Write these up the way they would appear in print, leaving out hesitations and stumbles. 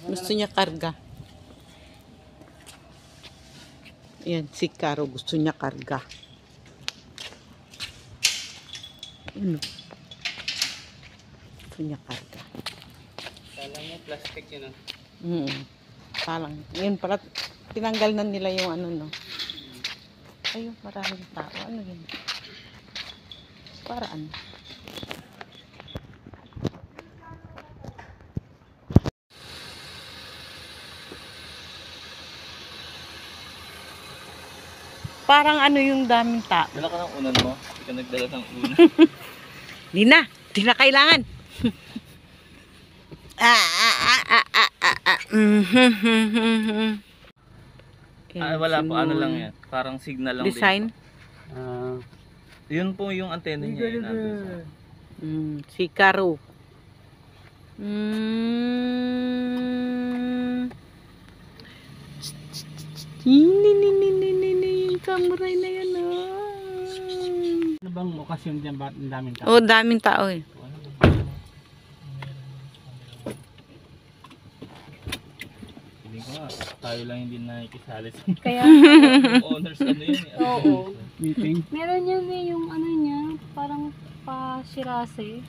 Gusto niya karga. Ayan, si Caro gusto niya karga. Ano? Gusto niya karga. Kala mo plastic yun, Parang, yun pala, tinanggal na nila yung ano, no? Ayun, maraming tao. Ano yun? Para ano? Parang ano yung daming tao. Dala ka ng unan mo? Hindi ka nagdala ng unan. Di na kailangan. Wala po, ano lang yan. Parang signal lang Design? din. Yun po yung antena niya. Si Caro. Yung samurai na yan. Ano bang okasyon dyan? Ba't ang daming tao? Oh, daming tao eh. Hindi ko nga. Tayo lang hindi nakikisali sa Kaya, owners. Ano yun eh. oo. Meeting. Meron yan eh, yung ano niya, parang pa-shirase.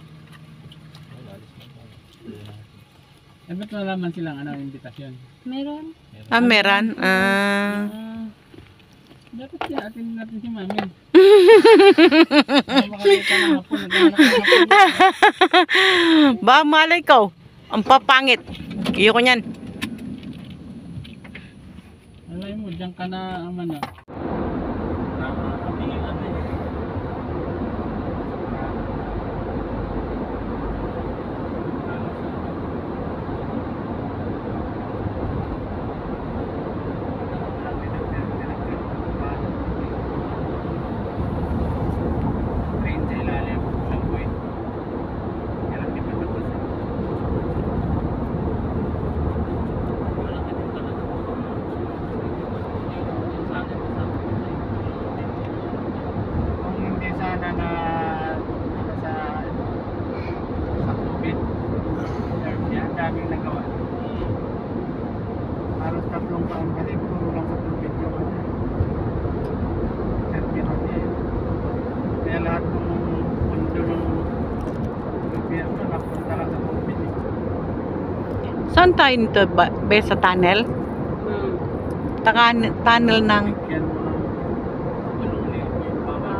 Ba't nalaman silang imbitasyon? Meron. Meron. Dapat atin natin si Mami. Makalita na po. Ba, malay ko. Ang papangit. Iyo ko niyan. Alay mo, dyan ka na ang ano. Daming nagawa. Halos 3 taon kasi puro lang sa tubig yung serpihan niya. Kaya lahat ng mundo ng gobyerno napunta lang sa tubig. Saan tayo nito? Be sa tunnel? Tunnel ng... Bigyan mo ng ululi yung mga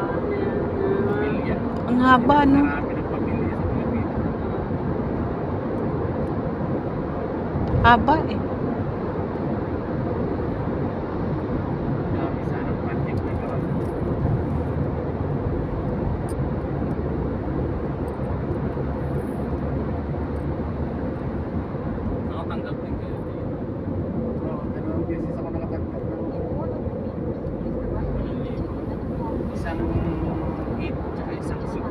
pamilya. Ang haba, no? Marami ng pamilya sa Pilipinas. Haba eh. Dami sanang project na gawa. Nakatanggap din kayo. Oo, 2 beses ako nakatanggap ng isang 8 tsaka isang 6.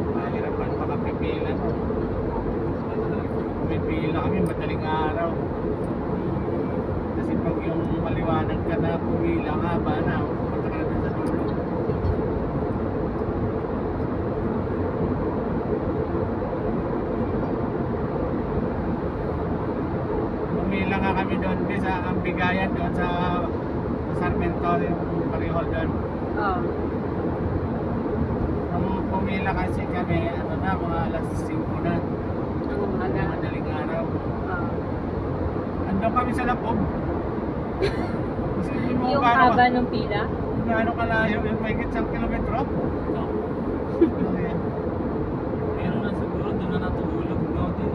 Mahirapan makapipila. Pumipila kami madaling araw. Kasi pag yung maliwanag ka na pumila nga ba na, pupunta ka na din sa dulo. Pumila nga kami doon sa Ambigayan doon sa Sarmiento, yung parihol doon. Oo. Nung pumila kasi kami, ano na, mga alas 5 na, Ang umaga. madaling araw. Oo. Andun kami sa Lapob. Kasi hindi mo Yung gaano haba ng pila? gaano kalayo, yung may isang kilometro. Meron na siguro doon na natulog no, din.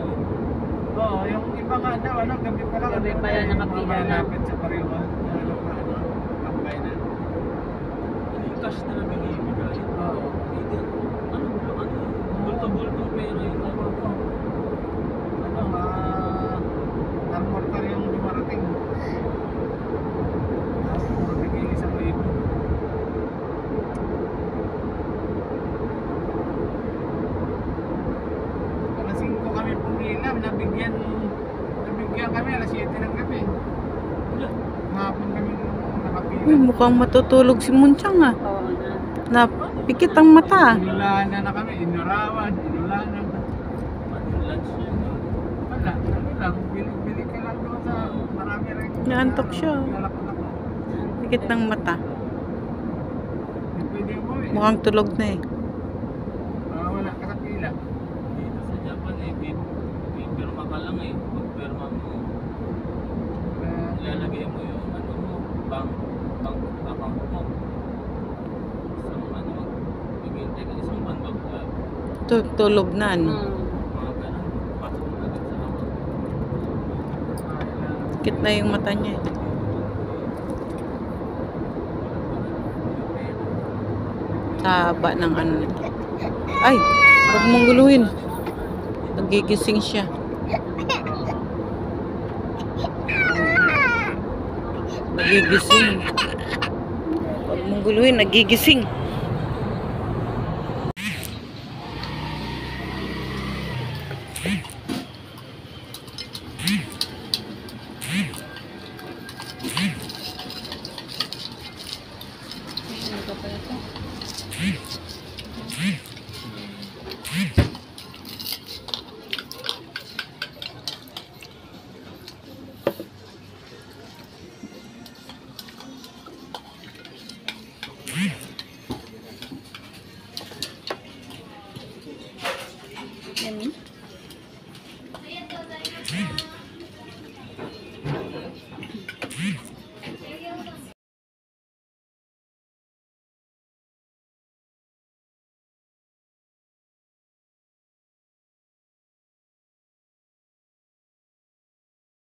Oo, yung iba nga daw, gabi pa lang. Gabi pa lang nakapila na. Malapit sa Pariwa. Kampay na. Yung cash na lang binibigay. Oo. Bulto-bulto pera yung tama ko. Mortar yung dumarating. Puro bigay 1,000. Alas 5 kami pumila, nabigyan kami alas 7 ng gabi. Hapon kami nakapila. Uy, mukhang matutulog si Munchang ah. Oo na. Napikit ang mata. Inulanan na kami, inurawan, inulanan. Wala, ano lang, bili ka lang doon sa marami rin. Naantok siya. Lalak-lak. Pikit ng mata. Hindi pwede umuwi. Mukhang tulog na eh. Wala ka sa pila. Dito sa Japan eh, pipirma ka lang eh. Pagpirma mo, ilalagay mo yung ano mo, bank account mo. Isang ano, bibintay ka isang buwan ba? Tulog na ano. Mga ganun, pasok na agad sa account. Pikit na yung mata niya eh. Taba ng ano nito. Ay, huwag mong guluhin. Nagigising siya. Nagigising. Huwag mong guluhin, nagigising.